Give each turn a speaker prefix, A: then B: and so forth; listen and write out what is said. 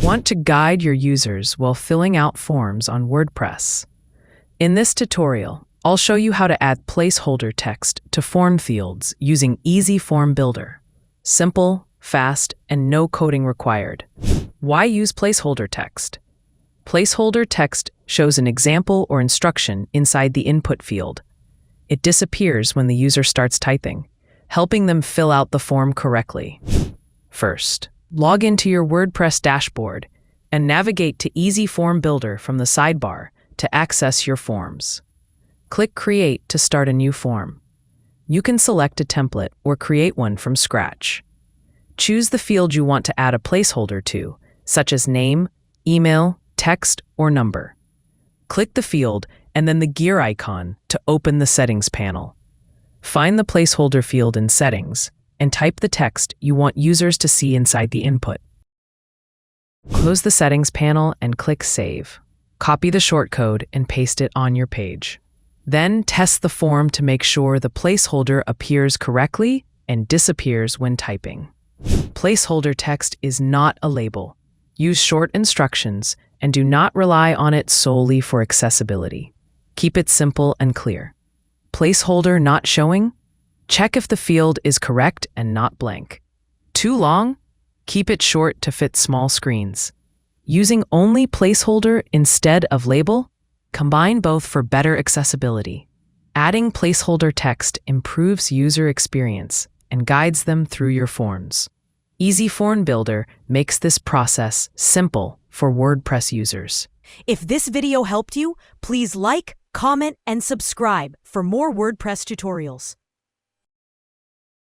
A: Want to guide your users while filling out forms on WordPress? In this tutorial, I'll show you how to add placeholder text to form fields using Easy Form Builder. Simple, fast, and no coding required. Why use placeholder text? Placeholder text shows an example or instruction inside the input field. It disappears when the user starts typing, helping them fill out the form correctly. First, log into your WordPress dashboard and navigate to Easy Form Builder from the sidebar to access your forms. Click Create to start a new form. You can select a template or create one from scratch. Choose the field you want to add a placeholder to, such as name, email, text, or number. Click the field and then the gear icon to open the Settings panel. Find the placeholder field in Settings and type the text you want users to see inside the input. Close the Settings panel and click Save. Copy the shortcode and paste it on your page. Then test the form to make sure the placeholder appears correctly and disappears when typing. Placeholder text is not a label. Use short instructions and do not rely on it solely for accessibility. Keep it simple and clear. Placeholder not showing? Check if the field is correct and not blank. Too long? Keep it short to fit small screens. Using only placeholder instead of label? Combine both for better accessibility. Adding placeholder text improves user experience and guides them through your forms. Easy Form Builder makes this process simple for WordPress users.
B: If this video helped you, please like, comment, and subscribe for more WordPress tutorials.